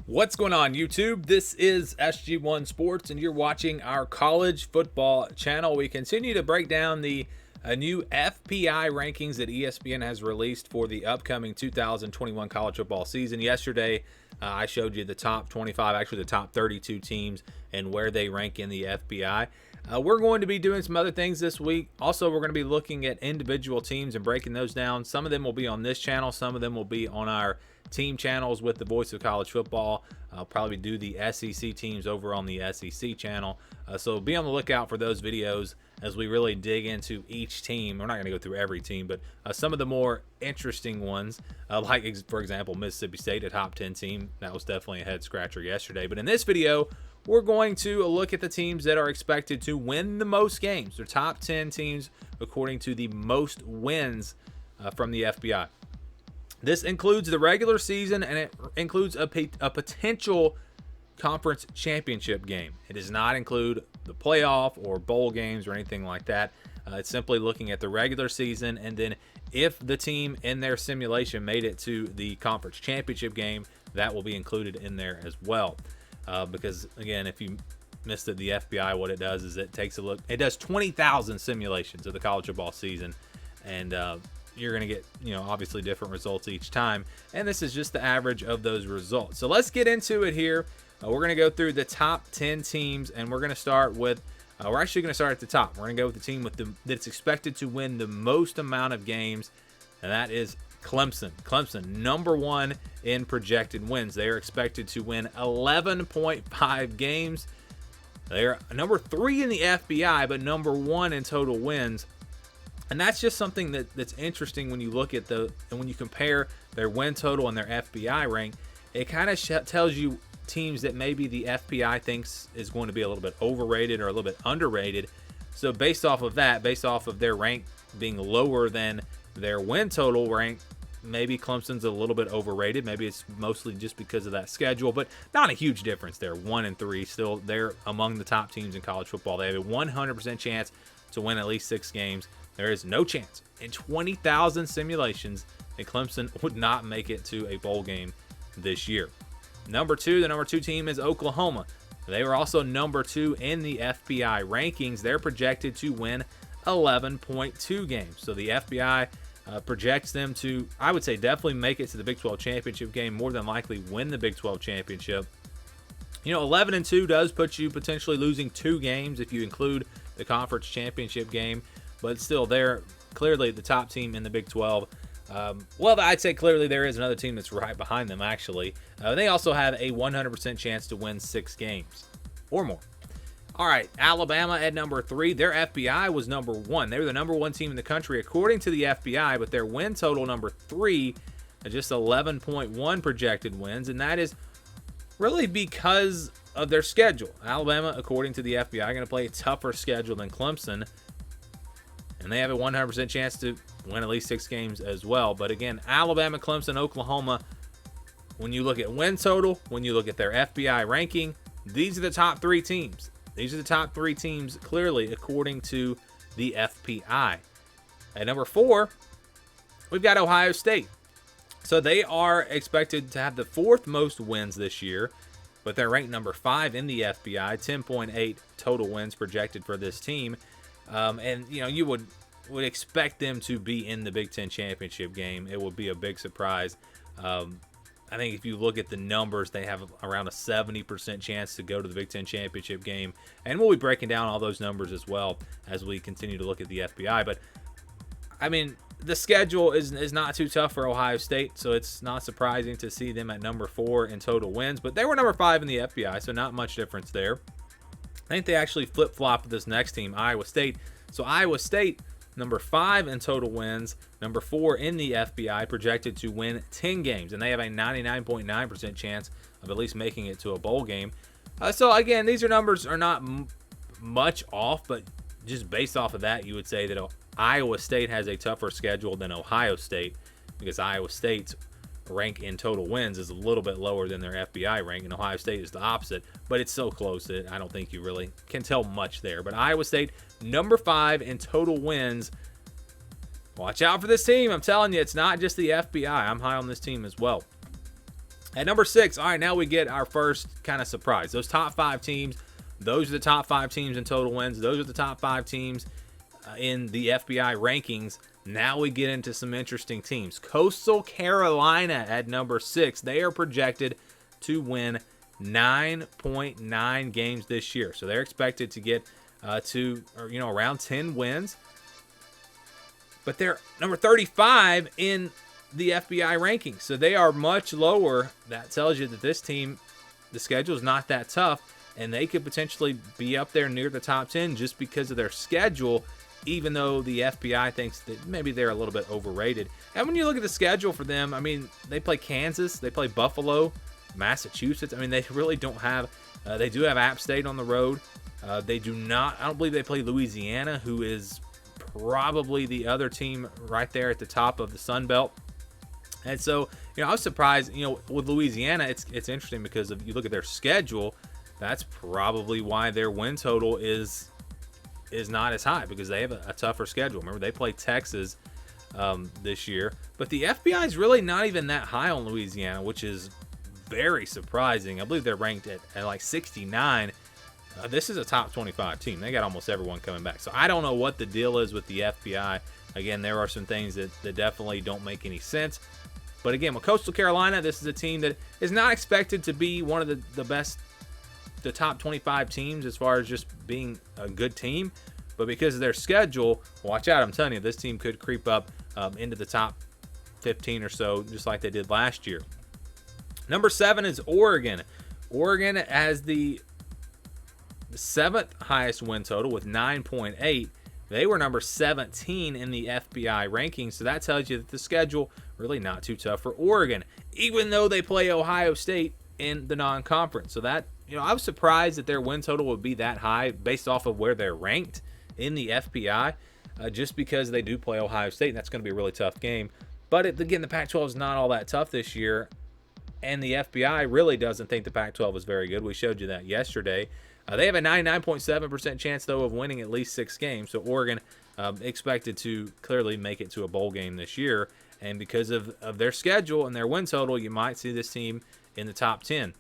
What's going on, YouTube? This is SG1 Sports, and you're watching our college football channel. We continue to break down the new FPI rankings that ESPN has released for the upcoming 2021 college football season. Yesterday, I showed you the top 25, actually the top 32 teams and where they rank in the FPI. We're going to be doing some other things this week. Also, we're going to be looking at individual teams and breaking those down. Some of them will be on this channel. Some of them will be on our team channels with the Voice of College Football. I'll probably do the SEC teams over on the SEC channel. So be on the lookout for those videos as we really dig into each team. We're not going to go through every team, but some of the more interesting ones, like, for example, Mississippi State, a top 10 team. That was definitely a head scratcher yesterday. But in this video, we're going to look at the teams that are expected to win the most games. They're top 10 teams according to the most wins from the FPI. This includes the regular season, and it includes a potential conference championship game. It does not include the playoff or bowl games or anything like that. It's simply looking at the regular season, and then if the team in their simulation made it to the conference championship game, that will be included in there as well. Because, again, if you missed it, the FBI, what it does is it takes a look. It does 20,000 simulations of the college football season, and you're going to get, obviously different results each time. And this is just the average of those results. So let's get into it here. We're going to go through the top 10 teams, and we're going to start with, we're actually going to start at the top. We're going to go with the team that's expected to win the most amount of games, and that is Clemson. Clemson, number one in projected wins. They are expected to win 11.5 games. They are number 3 in the FBI, but number 1 in total wins. And that's just something that's interesting when you look at and when you compare their win total and their FBI rank. It kind of tells you teams that maybe the FPI thinks is going to be a little bit overrated or a little bit underrated. So based off of that, based off of their rank being lower than their win total rank, maybe Clemson's a little bit overrated. Maybe it's mostly just because of that schedule, but not a huge difference there. 1 and 3, still they're among the top teams in college football. They have a 100% chance to win at least 6 games. There is no chance in 20,000 simulations that Clemson would not make it to a bowl game this year. The number 2 team is Oklahoma. They were also number 2 in the FPI rankings. They're projected to win 11.2 games. So the FBI projects them to, I would say, definitely make it to the Big 12 championship game, more than likely win the Big 12 championship. 11-2 does put you potentially losing 2 games if you include the conference championship game, but still, they're clearly the top team in the Big 12. Well, I'd say clearly there is another team that's right behind them, actually. They also have a 100% chance to win 6 games or more. All right, Alabama at number 3. Their FBI was number 1. They were the number 1 team in the country according to the FBI, but their win total, number 3, just 11.1 projected wins, and that is really because of their schedule. Alabama, according to the FBI, are going to play a tougher schedule than Clemson, and they have a 100% chance to win at least 6 games as well. But again, Alabama, Clemson, Oklahoma, when you look at win total, when you look at their FBI ranking, these are the top 3 teams. These are the top 3 teams, clearly, according to the FPI. At number 4, we've got Ohio State. So they are expected to have the 4th most wins this year, but they're ranked number 5 in the FBI, 10.8 total wins projected for this team. And, you would expect them to be in the Big Ten championship game. It would be a big surprise. I think if you look at the numbers, they have around a 70% chance to go to the Big Ten championship game. And we'll be breaking down all those numbers as well as we continue to look at the FBI. But, I mean, the schedule is not too tough for Ohio State, so it's not surprising to see them at number 4 in total wins. But they were number 5 in the FBI, so not much difference there. I think they actually flip-flop with this next team, Iowa State. So Iowa State, number 5 in total wins, number 4 in the FBI, projected to win 10 games. And they have a 99.9% chance of at least making it to a bowl game. So, again, these numbers are not much off, but just based off of that, you would say that Iowa State has a tougher schedule than Ohio State, because Iowa State's rank in total wins is a little bit lower than their FBI rank, and Ohio State is the opposite, but it's so close that I don't think you really can tell much there. But Iowa State, number 5 in total wins. Watch out for this team. I'm telling you, it's not just the FBI. I'm high on this team as well. At number 6, all right, now we get our first kind of surprise. Those top 5 teams, those are the top 5 teams in total wins. Those are the top 5 teams in the FPI rankings. Now we get into some interesting teams. Coastal Carolina at number 6. They are projected to win 9.9 games this year. So they're expected to get around 10 wins. But they're number 35 in the FBI rankings. So they are much lower. That tells you that this team, the schedule is not that tough, and they could potentially be up there near the top 10 just because of their schedule, even though the FBI thinks that maybe they're a little bit overrated. And when you look at the schedule for them, I mean, they play Kansas, they play Buffalo, Massachusetts. I mean, they really don't have, they do have App State on the road. They do not, I don't believe they play Louisiana, who is probably the other team right there at the top of the Sun Belt. And so, I was surprised, with Louisiana, it's interesting because if you look at their schedule, that's probably why their win total is not as high, because they have a tougher schedule. Remember, they play Texas this year, but the FBI is really not even that high on Louisiana, which is very surprising. I believe they're ranked at like 69. This is a top 25 team. They got almost everyone coming back. So I don't know what the deal is with the FBI. Again, there are some things that definitely don't make any sense. But again, with Coastal Carolina, this is a team that is not expected to be one of the best, the top 25 teams as far as just being a good team. But because of their schedule, watch out. I'm telling you, this team could creep up into the top 15 or so, just like they did last year. Number 7 is Oregon. Oregon has the 7th highest win total with 9.8. They were number 17 in the FBI rankings, so that tells you that the schedule really not too tough for Oregon, even though they play Ohio State in the non-conference. So that, I was surprised that their win total would be that high based off of where they're ranked in the FPI, just because they do play Ohio State, and that's going to be a really tough game. But again, the Pac-12 is not all that tough this year, and the FBI really doesn't think the Pac-12 is very good. We showed you that yesterday. They have a 99.7% chance, though, of winning at least 6 games. So Oregon expected to clearly make it to a bowl game this year. And because of their schedule and their win total, you might see this team in the top 10.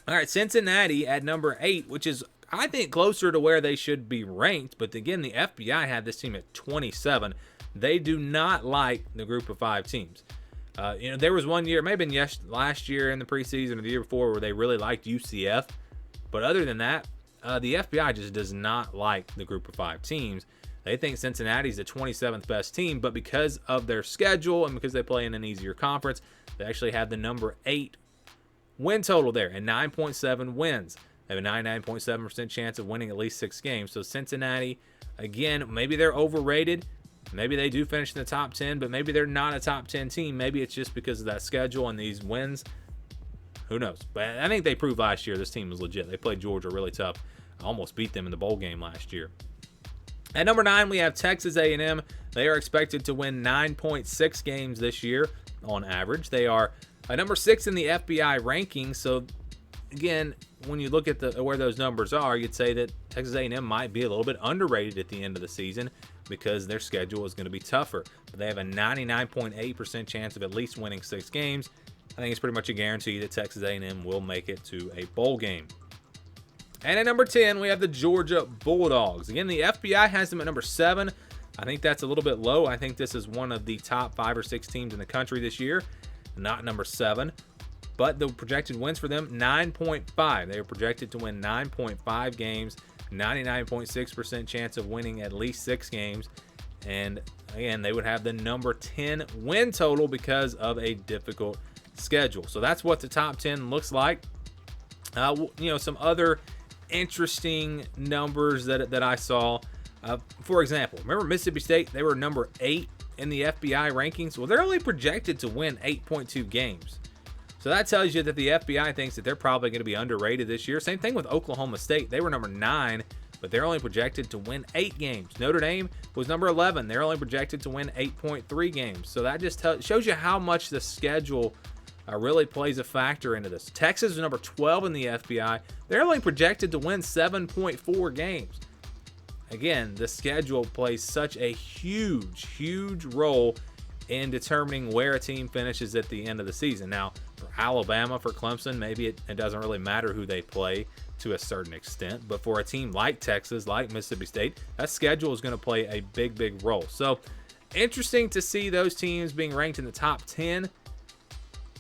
All right, Cincinnati at number 8, which is, I think, closer to where they should be ranked. But again, the FBI had this team at 27. They do not like the group of 5 teams. There was one year, maybe last year in the preseason or the year before, where they really liked UCF. But other than that, the FBI just does not like the group of 5 teams. They think Cincinnati's the 27th best team, but because of their schedule and because they play in an easier conference, they actually have the number 8 win total there and 9.7 wins. They have a 99.7% chance of winning at least 6 games. So Cincinnati, again, maybe they're overrated. Maybe they do finish in the top 10, but maybe they're not a top 10 team. Maybe it's just because of that schedule and these wins. Who knows? But I think they proved last year this team was legit. They played Georgia really tough. Almost beat them in the bowl game last year. At number 9, we have Texas A&M. They are expected to win 9.6 games this year on average. They are number 6 in the FBI rankings. So, again, when you look at where those numbers are, you'd say that Texas A&M might be a little bit underrated at the end of the season because their schedule is going to be tougher. But they have a 99.8% chance of at least winning 6 games. I think it's pretty much a guarantee that Texas A&M will make it to a bowl game. And at number 10, we have the Georgia Bulldogs. Again, the FBI has them at number 7. I think that's a little bit low. I think this is one of the top 5 or 6 teams in the country this year, not number 7. But the projected wins for them, 9.5. They are projected to win 9.5 games, 99.6% chance of winning at least 6 games. And again, they would have the number 10 win total because of a difficult schedule. So that's what the top 10 looks like. Some other interesting numbers that I saw. For example, remember Mississippi State? They were number 8 in the FBI rankings. Well, they're only projected to win 8.2 games. So that tells you that the FBI thinks that they're probably going to be underrated this year. Same thing with Oklahoma State. They were number 9, but they're only projected to win 8 games. Notre Dame was number 11. They're only projected to win 8.3 games. So that just shows you how much the schedule really plays a factor into this. Texas is number 12 in the FBI. They're only projected to win 7.4 games. Again, the schedule plays such a huge role in determining where a team finishes at the end of the season. Now, For Alabama, for Clemson, maybe it doesn't really matter who they play to a certain extent. But for a team like Texas, like Mississippi State, that schedule is going to play a big role. So interesting to see those teams being ranked in the top 10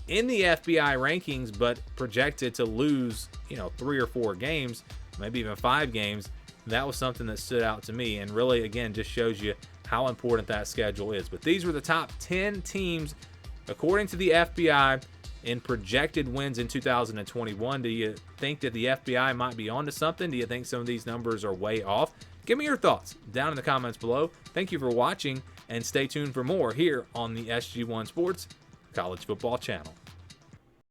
in the FPI rankings, but projected to lose, 3 or 4 games, maybe even 5 games. That was something that stood out to me, and really, again, just shows you how important that schedule is. But these were the top 10 teams, according to the FPI, in projected wins in 2021. Do you think that the FPI might be onto something? Do you think some of these numbers are way off? Give me your thoughts down in the comments below. Thank you for watching, and stay tuned for more here on the SG1 Sports College Football Channel.